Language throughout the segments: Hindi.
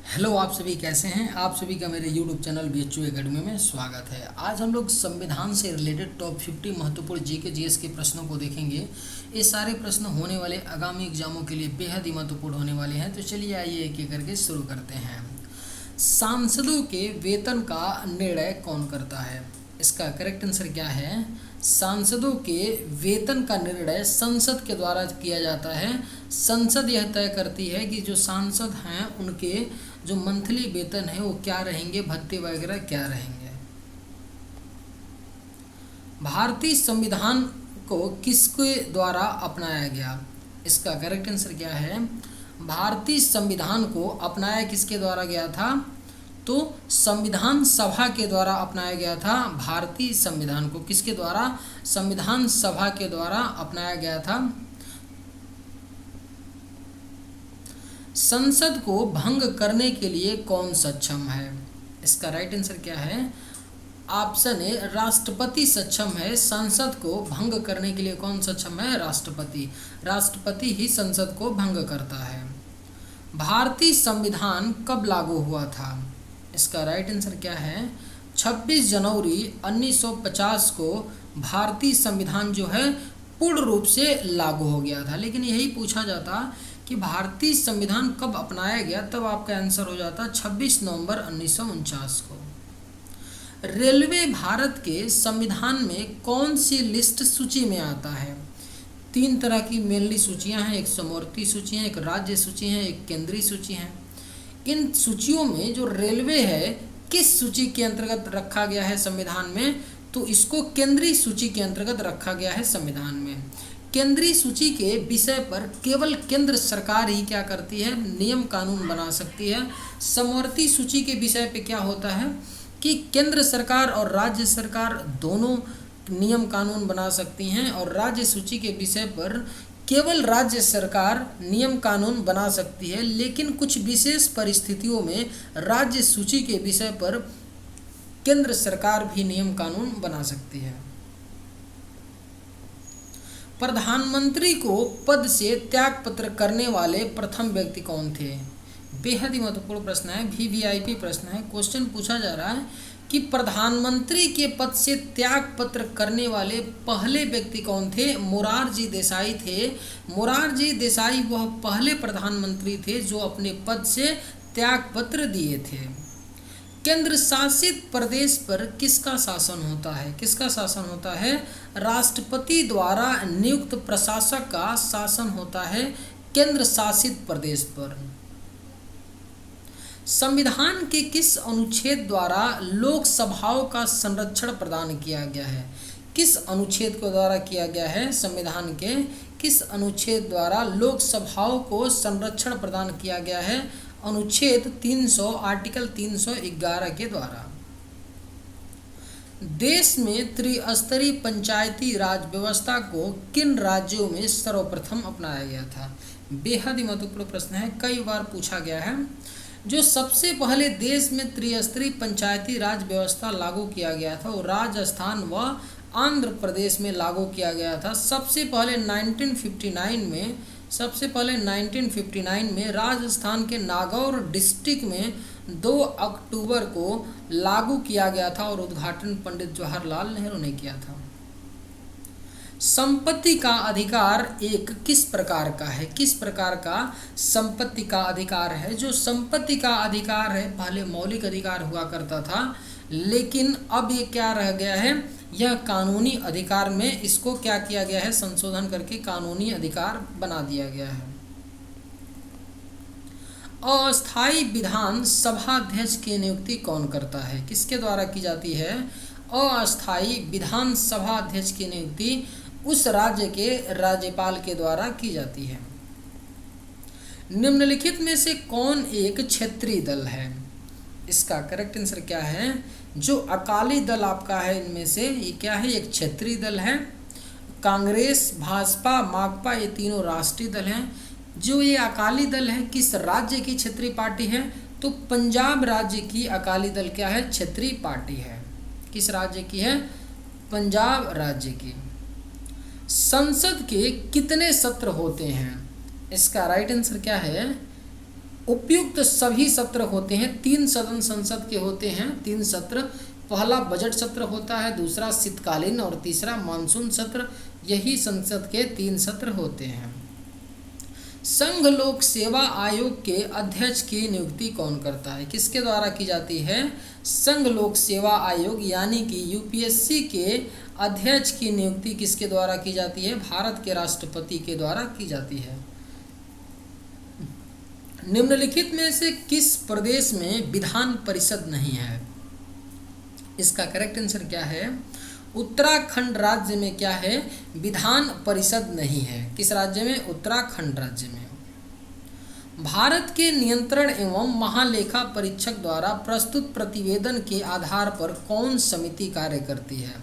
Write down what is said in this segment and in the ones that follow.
हेलो, आप सभी कैसे हैं। आप सभी का मेरे YouTube चैनल BHU एकेडमी में स्वागत है। आज हम लोग संविधान से रिलेटेड टॉप 50 महत्वपूर्ण जीके जीएस के प्रश्नों को देखेंगे। ये सारे प्रश्न होने वाले आगामी एग्जामों के लिए बेहद ही महत्वपूर्ण होने वाले हैं। तो चलिए आइए एक एक करके शुरू करते हैं। सांसदों के वेतन का निर्णय कौन करता है? इसका करेक्ट आंसर क्या है? सांसदों के वेतन का निर्णय संसद के द्वारा किया जाता है। संसद यह तय करती है कि जो सांसद हैं उनके जो मंथली वेतन है वो क्या रहेंगे, भत्ते वगैरह क्या रहेंगे। भारतीय संविधान को किसके द्वारा अपनाया गया? इसका करेक्ट आंसर क्या है? भारतीय संविधान को अपनाया किसके द्वारा गया था? तो संविधान सभा के द्वारा अपनाया गया था। भारतीय संविधान को किसके द्वारा? संविधान सभा के द्वारा अपनाया गया था। संसद को भंग करने के लिए कौन सक्षम है? इसका राइट आंसर क्या है? ऑप्शन ए राष्ट्रपति सक्षम है। संसद को भंग करने के लिए कौन सक्षम है? राष्ट्रपति। राष्ट्रपति ही संसद को भंग करता है। भारतीय संविधान कब लागू हुआ था? इसका राइट आंसर क्या है? 26 जनवरी 1950 को भारतीय संविधान जो है पूर्ण रूप से लागू हो गया था। लेकिन यही पूछा जाता कि भारतीय संविधान कब अपनाया गया, तब आपका आंसर हो जाता 26 नवंबर 1949 को। रेलवे भारत के संविधान में कौन सी लिस्ट सूची में आता है? 3 तरह की मेनली सूचियां हैं, एक समवर्ती सूची है, एक राज्य सूची है, एक केंद्रीय सूची है। इन सूचियों में जो रेलवे है किस सूची के अंतर्गत रखा गया है संविधान में? तो इसको केंद्रीय सूची के अंतर्गत रखा गया है संविधान में। केंद्रीय सूची के विषय पर केवल केंद्र सरकार ही क्या करती है? नियम कानून बना सकती है। समवर्ती सूची के विषय पे क्या होता है कि केंद्र सरकार और राज्य सरकार दोनों नियम कानून बना सकती हैं, और राज्य सूची के विषय पर केवल राज्य सरकार नियम कानून बना सकती है। लेकिन कुछ विशेष परिस्थितियों में राज्य सूची के विषय पर केंद्र सरकार भी नियम कानून बना सकती है। प्रधानमंत्री को पद से त्यागपत्र करने वाले प्रथम व्यक्ति कौन थे? बेहद ही महत्वपूर्ण प्रश्न है, VVIP प्रश्न है। क्वेश्चन पूछा जा रहा है कि प्रधानमंत्री के पद से त्यागपत्र करने वाले पहले व्यक्ति कौन थे? मोरारजी देसाई थे। मोरारजी देसाई वह पहले प्रधानमंत्री थे जो अपने पद से त्यागपत्र दिए थे। केंद्र शासित प्रदेश पर किसका शासन होता है? किसका शासन होता है? राष्ट्रपति द्वारा नियुक्त प्रशासक का शासन होता है केंद्र शासित प्रदेश पर। संविधान के किस अनुच्छेद द्वारा लोकसभाओं का संरक्षण प्रदान किया गया है? किस अनुच्छेद के द्वारा किया गया है? संविधान के किस अनुच्छेद द्वारा लोकसभाओं को संरक्षण प्रदान किया गया है? अनुच्छेद 300 आर्टिकल 311 के द्वारा। देश में त्रिस्तरीय पंचायती राज व्यवस्था को किन राज्यों में सर्वप्रथम अपनाया गया था? बेहद ही महत्वपूर्ण प्रश्न है, कई बार पूछा गया है। जो सबसे पहले देश में त्रिस्तरीय पंचायती राज व्यवस्था लागू किया गया था वो राजस्थान व आंध्र प्रदेश में लागू किया गया था। सबसे पहले 1959 में राजस्थान के नागौर डिस्ट्रिक्ट में 2 अक्टूबर को लागू किया गया था और उद्घाटन पंडित जवाहरलाल नेहरू ने किया था। संपत्ति का अधिकार एक किस प्रकार का है? किस प्रकार का संपत्ति का अधिकार है? जो संपत्ति का अधिकार है पहले मौलिक अधिकार हुआ करता था, लेकिन अब ये क्या रह गया है? यह कानूनी अधिकार में इसको क्या किया गया है? संशोधन करके कानूनी अधिकार बना दिया गया है। अस्थायी विधान सभाध्यक्ष की नियुक्ति कौन करता है? किसके द्वारा की जाती है? अस्थायी विधान सभाध्यक्ष की नियुक्ति उस राज्य के राज्यपाल के द्वारा की जाती है। निम्नलिखित में से कौन एक क्षेत्रीय दल है? इसका करेक्ट आंसर क्या है? जो अकाली दल आपका है इनमें से ये क्या है? एक क्षेत्रीय दल है। कांग्रेस, भाजपा, माकपा ये तीनों राष्ट्रीय दल हैं। जो ये अकाली दल है किस राज्य की क्षेत्रीय पार्टी है? तो पंजाब राज्य की अकाली दल क्या है? क्षेत्रीय पार्टी है। किस राज्य की है? पंजाब राज्य की। संसद के कितने सत्र होते हैं? इसका राइट आंसर क्या है? उपयुक्त सभी सत्र होते हैं, 3 सदन संसद के होते हैं, 3 सत्र। पहला बजट सत्र होता है, दूसरा शीतकालीन और तीसरा मानसून सत्र। यही संसद के 3 सत्र होते हैं। संघ लोक सेवा आयोग के अध्यक्ष की नियुक्ति कौन करता है? किसके द्वारा की जाती है? संघ लोक सेवा आयोग यानी कि यूपीएससी के अध्यक्ष की नियुक्ति किसके द्वारा की जाती है? भारत के राष्ट्रपति के द्वारा की जाती है। निम्नलिखित में से किस प्रदेश में विधान परिषद नहीं है? इसका करेक्ट आंसर क्या है? उत्तराखंड राज्य में क्या है? विधान परिषद नहीं है। किस राज्य में? उत्तराखंड राज्य में। भारत के नियंत्रण एवं महालेखा परीक्षक द्वारा प्रस्तुत प्रतिवेदन के आधार पर कौन समिति कार्य करती है?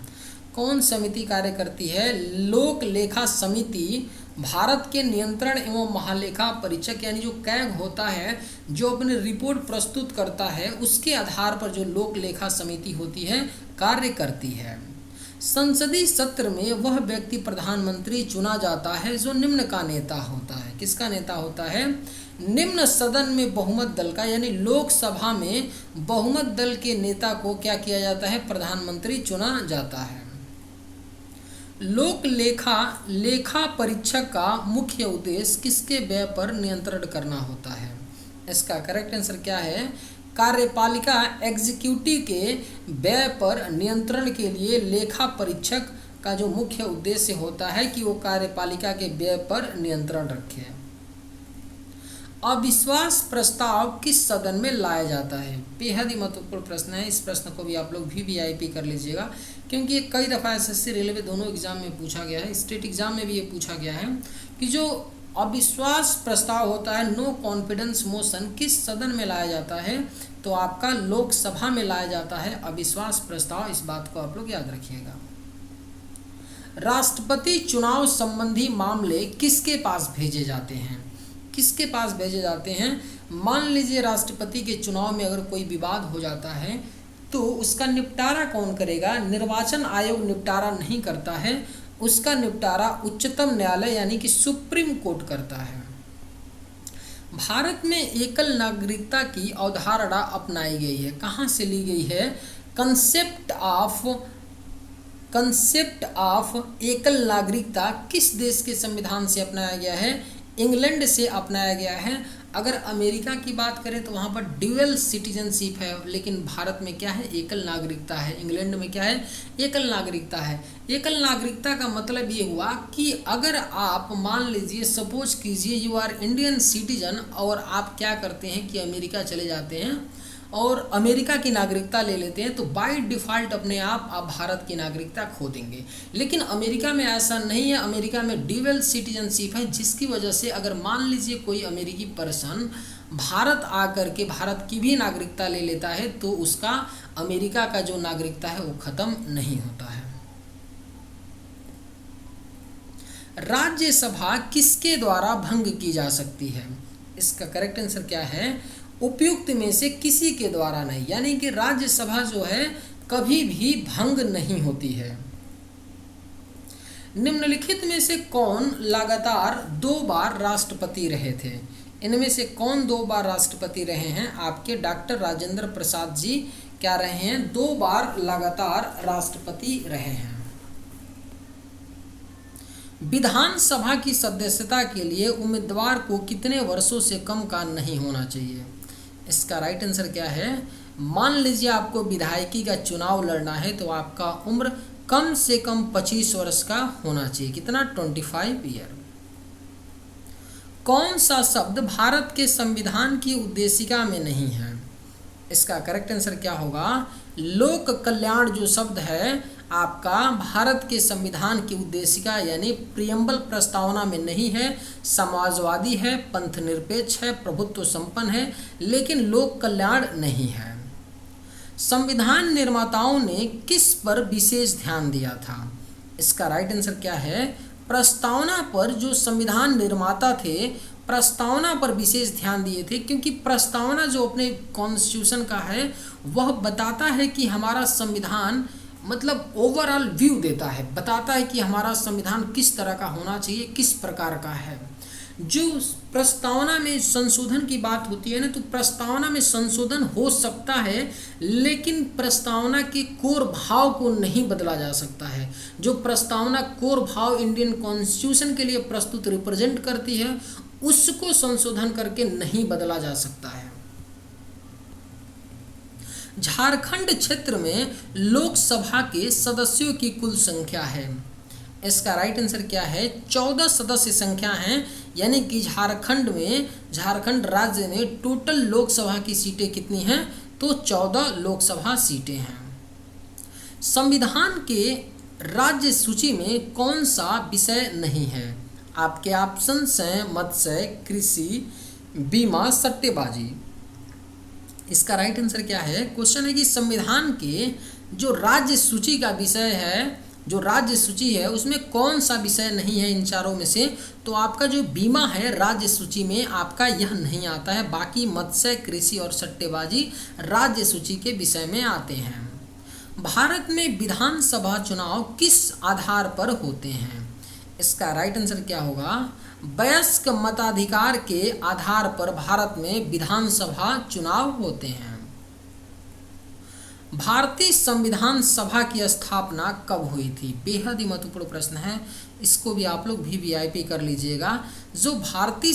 कौन समिति कार्य करती है? लोक लेखा समिति भारत के नियंत्रण एवं महालेखा परीक्षक यानी जो कैग होता है, जो अपनी रिपोर्ट प्रस्तुत करता है, उसके आधार पर जो लोक लेखा समिति होती है कार्य करती है। संसदीय सत्र में वह व्यक्ति प्रधानमंत्री चुना जाता है जो निम्न का नेता होता है। किसका नेता होता है? निम्न सदन में बहुमत दल का यानी लोकसभा में बहुमत दल के नेता को क्या किया जाता है? प्रधानमंत्री चुना जाता है। लोक लेखा परीक्षक का मुख्य उद्देश्य किसके व्यय पर नियंत्रण करना होता है? इसका करेक्ट आंसर क्या है? कार्यपालिका एग्जीक्यूटिव के व्यय पर नियंत्रण के लिए लेखा परीक्षक का जो मुख्य उद्देश्य होता है कि वो कार्यपालिका के व्यय पर नियंत्रण रखे। अविश्वास प्रस्ताव किस सदन में लाया जाता है? बेहद ही महत्वपूर्ण प्रश्न है। इस प्रश्न को भी आप लोग VVIP कर लीजिएगा, क्योंकि ये कई दफ़ा SSC रेलवे दोनों एग्जाम में पूछा गया है। स्टेट एग्जाम में भी ये पूछा गया है कि जो अविश्वास प्रस्ताव होता है, नो कॉन्फिडेंस मोशन, किस सदन में लाया जाता है? तो आपका लोकसभा में लाया जाता है अविश्वास प्रस्ताव। इस बात को आप लोग याद रखिएगा। राष्ट्रपति चुनाव संबंधी मामले किसके पास भेजे जाते हैं? किसके पास भेजे जाते हैं? मान लीजिए राष्ट्रपति के चुनाव में अगर कोई विवाद हो जाता है तो उसका निपटारा कौन करेगा? निर्वाचन आयोग निपटारा नहीं करता है, उसका निपटारा उच्चतम न्यायालय यानी कि सुप्रीम कोर्ट करता है। भारत में एकल नागरिकता की अवधारणा अपनाई गई है। कहाँ से ली गई है? कंसेप्ट ऑफ एकल नागरिकता किस देश के संविधान से अपनाया गया है? इंग्लैंड से अपनाया गया है। अगर अमेरिका की बात करें तो वहाँ पर ड्यूअल सिटीजनशिप है, लेकिन भारत में क्या है? एकल नागरिकता है। इंग्लैंड में क्या है? एकल नागरिकता है। एकल नागरिकता का मतलब ये हुआ कि अगर आप मान लीजिए, सपोज कीजिए यू आर इंडियन सिटीजन और आप क्या करते हैं कि अमेरिका चले जाते हैं और अमेरिका की नागरिकता ले लेते हैं, तो बाय डिफ़ॉल्ट अपने आप भारत की नागरिकता खो देंगे। लेकिन अमेरिका में ऐसा नहीं है। अमेरिका में ड्यूअल सिटीजनशिप है, जिसकी वजह से अगर मान लीजिए कोई अमेरिकी पर्सन भारत आकर के भारत की भी नागरिकता ले लेता है तो उसका अमेरिका का जो नागरिकता है वो ख़त्म नहीं होता है। राज्यसभा किसके द्वारा भंग की जा सकती है? इसका करेक्ट आंसर क्या है? उपयुक्त में से किसी के द्वारा नहीं, यानी कि राज्यसभा जो है कभी भी भंग नहीं होती है। निम्नलिखित में से कौन लगातार 2 बार राष्ट्रपति रहे थे? इनमें से कौन 2 बार राष्ट्रपति रहे हैं? आपके डॉक्टर राजेंद्र प्रसाद जी क्या रहे हैं? 2 बार लगातार राष्ट्रपति रहे हैं। विधानसभा की सदस्यता के लिए उम्मीदवार को कितने वर्षों से कम का नहीं होना चाहिए? इसका राइट आंसर क्या है? मान लीजिए आपको विधायकी का चुनाव लड़ना है तो आपका उम्र कम से कम 25 वर्ष का होना चाहिए। कितना? 25 ईयर। कौन सा शब्द भारत के संविधान की उद्देशिका में नहीं है? इसका करेक्ट आंसर क्या होगा? लोक कल्याण जो शब्द है आपका भारत के संविधान की उद्देशिका यानी प्रियम्बल प्रस्तावना में नहीं है। समाजवादी है, पंथ निरपेक्ष है, प्रभुत्व संपन्न है, लेकिन लोक कल्याण नहीं है। संविधान निर्माताओं ने किस पर विशेष ध्यान दिया था? इसका राइट आंसर क्या है? प्रस्तावना पर। जो संविधान निर्माता थे प्रस्तावना पर विशेष ध्यान दिए थे, क्योंकि प्रस्तावना जो अपने कॉन्स्टिट्यूशन का है वह बताता है कि हमारा संविधान मतलब ओवरऑल व्यू देता है, बताता है कि हमारा संविधान किस तरह का होना चाहिए, किस प्रकार का है। जो प्रस्तावना में संशोधन की बात होती है ना, तो प्रस्तावना में संशोधन हो सकता है, लेकिन प्रस्तावना के कोर भाव को नहीं बदला जा सकता है। जो प्रस्तावना कोर भाव इंडियन कॉन्स्टिट्यूशन के लिए प्रस्तुत रिप्रेजेंट करती है, उसको संशोधन करके नहीं बदला जा सकता है। झारखंड क्षेत्र में लोकसभा के सदस्यों की कुल संख्या है। इसका राइट आंसर क्या है? 14 सदस्य संख्या है, यानी कि झारखंड राज्य में टोटल लोकसभा की सीटें कितनी हैं? तो 14 लोकसभा सीटें हैं। संविधान के राज्य सूची में कौन सा विषय नहीं है? आपके ऑप्शंस हैं मत्स्य, कृषि, बीमा, सट्टेबाजी। इसका राइट आंसर क्या है? क्वेश्चन है कि संविधान के जो राज्य सूची का विषय है, जो राज्य सूची है, उसमें कौन सा विषय नहीं है इन चारों में से? तो आपका जो बीमा है राज्य सूची में आपका यह नहीं आता है। बाकी मत्स्य, कृषि और सट्टेबाजी राज्य सूची के विषय में आते हैं। भारत में विधानसभा चुनाव किस आधार पर होते हैं? इसका राइट आंसर क्या होगा? वयस्क मताधिकार के आधार पर भारत में विधानसभा चुनाव होते हैं। भारतीय संविधान सभा की स्थापना कब हुई थी? बेहद ही महत्वपूर्ण प्रश्न है, इसको भी आप लोग वीवीआईपी कर लीजिएगा। जो भारतीय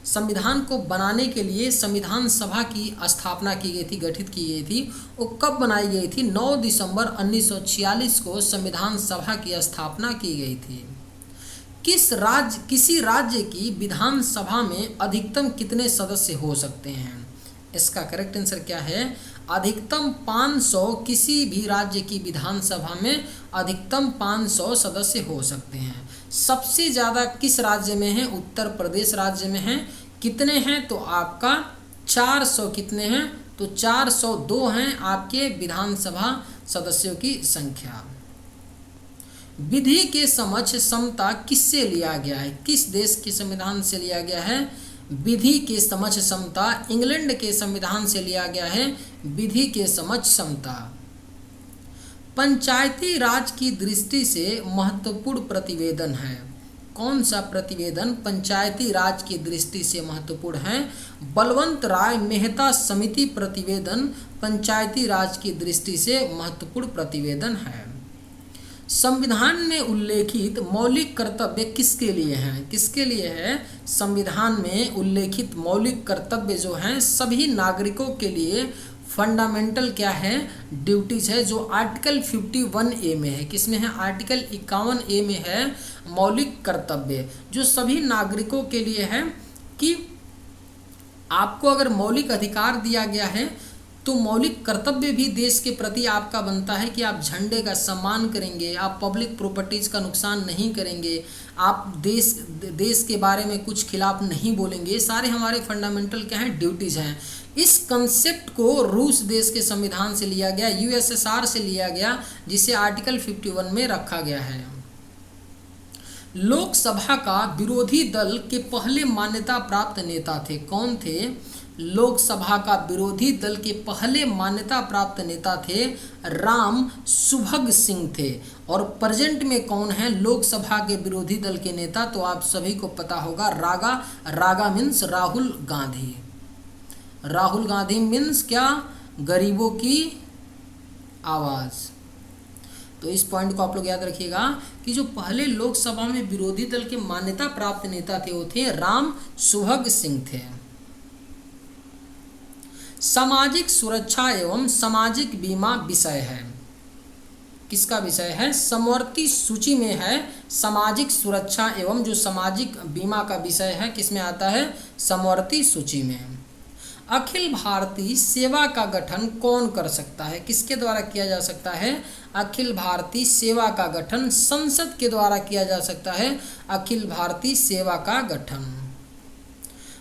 संविधान को बनाने के लिए संविधान सभा की स्थापना की गई थी, गठित की गई थी, वो कब बनाई गई थी? 9 दिसंबर 1946 को संविधान सभा की स्थापना की गई थी। किसी राज्य की विधानसभा में अधिकतम कितने सदस्य हो सकते हैं? इसका करेक्ट आंसर क्या है? अधिकतम 500। किसी भी राज्य की विधानसभा में अधिकतम 500 सदस्य हो सकते हैं। सबसे ज़्यादा किस राज्य में है? उत्तर प्रदेश राज्य में है। कितने हैं? तो आपका 400। कितने हैं? तो 402 हैं आपके विधानसभा सदस्यों की संख्या। विधि के समक्ष समता किससे लिया गया है? किस देश के संविधान से लिया गया है? विधि के समक्ष समता इंग्लैंड के संविधान से लिया गया है। विधि के समक्ष समता। पंचायती राज की दृष्टि से महत्वपूर्ण प्रतिवेदन है। कौन सा प्रतिवेदन पंचायती राज की दृष्टि से महत्वपूर्ण है? बलवंत राय मेहता समिति प्रतिवेदन पंचायती राज की दृष्टि से महत्वपूर्ण प्रतिवेदन है। संविधान में उल्लेखित मौलिक कर्तव्य किसके लिए हैं? किसके लिए है? संविधान में उल्लेखित मौलिक कर्तव्य जो हैं सभी नागरिकों के लिए फंडामेंटल क्या है? ड्यूटीज है, जो आर्टिकल 51A में है। किसमें है? आर्टिकल 51A में है मौलिक कर्तव्य, जो सभी नागरिकों के लिए है कि आपको अगर मौलिक अधिकार दिया गया है तो मौलिक कर्तव्य भी देश के प्रति आपका बनता है कि आप झंडे का सम्मान करेंगे, आप पब्लिक प्रॉपर्टीज़ का नुकसान नहीं करेंगे, आप देश के बारे में कुछ खिलाफ नहीं बोलेंगे। ये सारे हमारे फंडामेंटल क्या हैं? ड्यूटीज़ हैं। इस कंसेप्ट को रूस देश के संविधान से लिया गया, यूएसएसआर से लिया गया, जिसे आर्टिकल 51 में रखा गया है। लोकसभा का विरोधी दल के पहले मान्यता प्राप्त नेता थे। कौन थे? लोकसभा का विरोधी दल के पहले मान्यता प्राप्त नेता थे राम सुभग सिंह थे। और प्रेजेंट में कौन है लोकसभा के विरोधी दल के नेता? तो आप सभी को पता होगा, रागा मीन्स राहुल गांधी। राहुल गांधी मीन्स क्या? गरीबों की आवाज़। तो इस पॉइंट को आप लोग याद रखिएगा कि जो पहले लोकसभा में विरोधी दल के मान्यता प्राप्त नेता थे वो थे राम सुभग सिंह थे। सामाजिक सुरक्षा एवं सामाजिक बीमा विषय है। किसका विषय है? समवर्ती सूची में है सामाजिक सुरक्षा एवं जो सामाजिक बीमा का विषय है, किसमें आता है? समवर्ती सूची में। अखिल भारतीय सेवा का गठन कौन कर सकता है? किसके द्वारा किया जा सकता है? अखिल भारतीय सेवा का गठन संसद के द्वारा किया जा सकता है। अखिल भारतीय सेवा का गठन।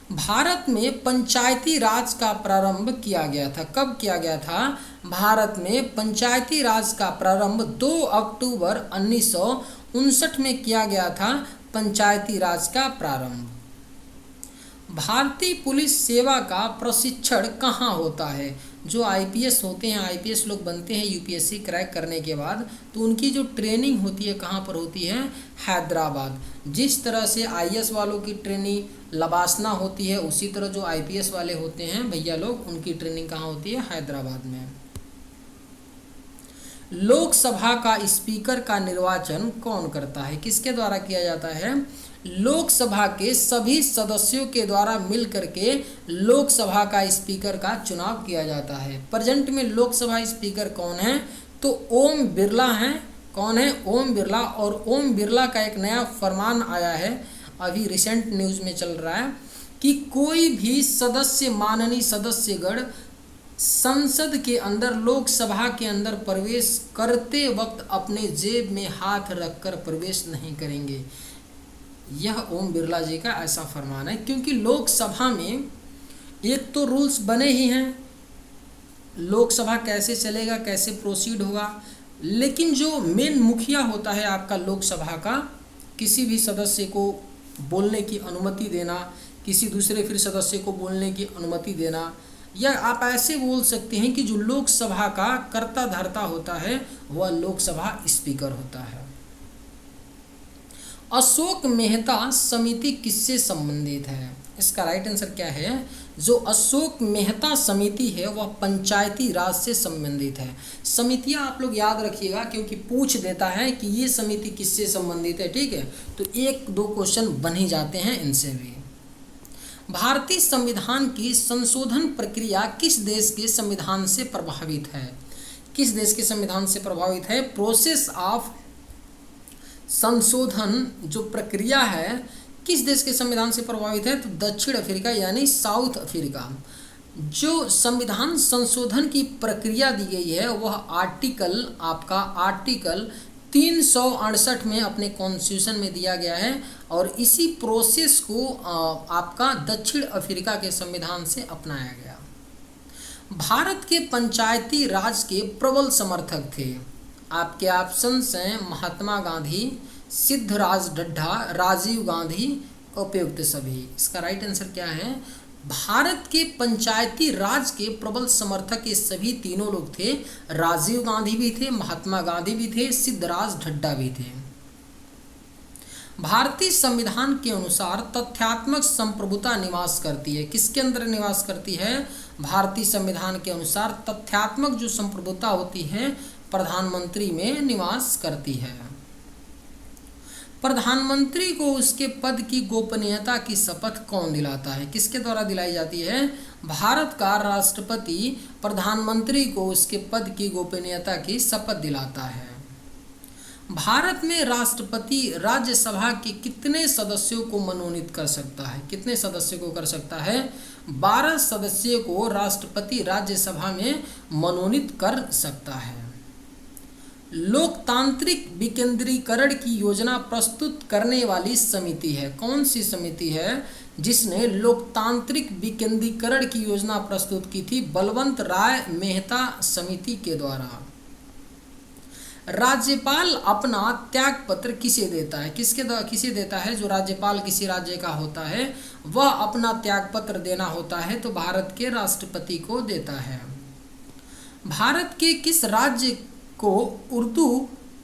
भारत में पंचायती राज का प्रारंभ किया गया था। कब किया गया था? भारत में पंचायती राज का प्रारंभ 2 अक्टूबर 1959 में किया गया था। पंचायती राज का प्रारंभ। भारतीय पुलिस सेवा का प्रशिक्षण कहाँ होता है? जो आईपीएस होते हैं, आईपीएस लोग बनते हैं यूपीएससी क्रैक करने के बाद, तो उनकी जो ट्रेनिंग होती है कहाँ पर होती है? हैदराबाद। जिस तरह से आईएएस वालों की ट्रेनिंग लबासना होती है, उसी तरह जो आईपीएस वाले होते हैं भैया लोग, उनकी ट्रेनिंग कहाँ होती है? हैदराबाद में। लोकसभा का स्पीकर का निर्वाचन कौन करता है? किसके द्वारा किया जाता है? लोकसभा के सभी सदस्यों के द्वारा मिल करके लोकसभा का स्पीकर का चुनाव किया जाता है। प्रेजेंट में लोकसभा स्पीकर कौन है? तो ओम बिरला हैं। कौन है? ओम बिरला। और ओम बिरला का एक नया फरमान आया है, अभी रिसेंट न्यूज़ में चल रहा है, कि कोई भी सदस्य, माननीय सदस्यगण संसद के अंदर, लोकसभा के अंदर प्रवेश करते वक्त अपने जेब में हाथ रखकर प्रवेश नहीं करेंगे। यह ओम बिरला जी का ऐसा फरमान है, क्योंकि लोकसभा में एक तो रूल्स बने ही हैं, लोकसभा कैसे चलेगा, कैसे प्रोसीड होगा, लेकिन जो मेन मुखिया होता है आपका लोकसभा का, किसी भी सदस्य को बोलने की अनुमति देना, किसी दूसरे फिर सदस्य को बोलने की अनुमति देना, या आप ऐसे बोल सकते हैं कि जो लोकसभा का कर्ता धर्ता होता है वह लोकसभा स्पीकर होता है। अशोक मेहता समिति किससे संबंधित है? इसका राइट आंसर क्या है? जो अशोक मेहता समिति है वह पंचायती राज से संबंधित है। समितियां आप लोग याद रखिएगा, क्योंकि पूछ देता है कि ये समिति किससे संबंधित है, ठीक है? तो 1-2 क्वेश्चन बन ही जाते हैं इनसे भी। भारतीय संविधान की संशोधन प्रक्रिया किस देश के संविधान से प्रभावित है? किस देश के संविधान से प्रभावित है? प्रोसेस ऑफ संशोधन जो प्रक्रिया है किस देश के संविधान से प्रभावित है? तो दक्षिण अफ्रीका यानी साउथ अफ्रीका। जो संविधान संशोधन की प्रक्रिया दी गई है वह आर्टिकल 368 में अपने कॉन्स्टिट्यूशन में दिया गया है, और इसी प्रोसेस को आपका दक्षिण अफ्रीका के संविधान से अपनाया गया। भारत के पंचायती राज के प्रबल समर्थक थे। आपके ऑप्शंस हैं महात्मा गांधी, सिद्धराज ढड्ढा, राजीव गांधी, उपयुक्त सभी। इसका राइट आंसर क्या है? भारत के पंचायती राज के प्रबल समर्थक ये सभी तीनों लोग थे। राजीव गांधी भी थे, महात्मा गांधी भी थे, सिद्धराज ढड्ढा भी थे। भारतीय संविधान के अनुसार तथ्यात्मक संप्रभुता निवास करती है। किसके अंदर निवास करती है? भारतीय संविधान के अनुसार तथ्यात्मक जो संप्रभुता होती है प्रधानमंत्री में निवास करती है। प्रधानमंत्री को उसके पद की गोपनीयता की शपथ कौन दिलाता है? किसके द्वारा दिलाई जाती है? भारत का राष्ट्रपति प्रधानमंत्री को उसके पद की गोपनीयता की शपथ दिलाता है। भारत में राष्ट्रपति राज्यसभा के कितने सदस्यों को मनोनीत कर सकता है? कितने सदस्यों को कर सकता है? 12 सदस्यों को राष्ट्रपति राज्यसभा में मनोनीत कर सकता है। लोकतांत्रिक विकेंद्रीकरण की योजना प्रस्तुत करने वाली समिति है। कौन सी समिति है जिसने लोकतांत्रिक विकेंद्रीकरण की योजना प्रस्तुत की थी? बलवंत राय मेहता समिति के द्वारा। राज्यपाल अपना त्याग पत्र किसे देता है? किसे देता है? जो राज्यपाल किसी राज्य का होता है वह अपना त्याग पत्र देना होता है तो भारत के राष्ट्रपति को देता है। भारत के किस राज्य को उर्दू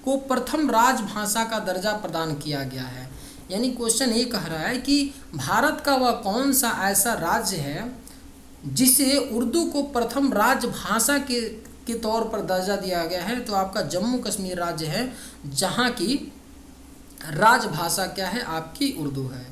को प्रथम राजभाषा का दर्जा प्रदान किया गया है? यानी क्वेश्चन ये कह रहा है कि भारत का वह कौन सा ऐसा राज्य है जिसे उर्दू को प्रथम राजभाषा के तौर पर दर्जा दिया गया है? तो आपका जम्मू कश्मीर राज्य है, जहाँ की राजभाषा क्या है? आपकी उर्दू है।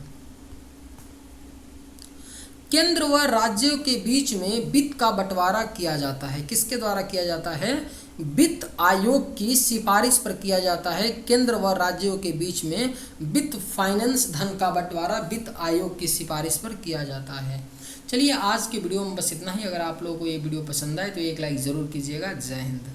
केंद्र व राज्यों के बीच में वित्त का बंटवारा किया जाता है। किसके द्वारा किया जाता है? वित्त आयोग की सिफारिश पर किया जाता है। केंद्र व राज्यों के बीच में वित्त फाइनेंस धन का बंटवारा वित्त आयोग की सिफारिश पर किया जाता है। चलिए आज के वीडियो में बस इतना ही। अगर आप लोगों को ये वीडियो पसंद आए तो एक लाइक ज़रूर कीजिएगा। जय हिंद।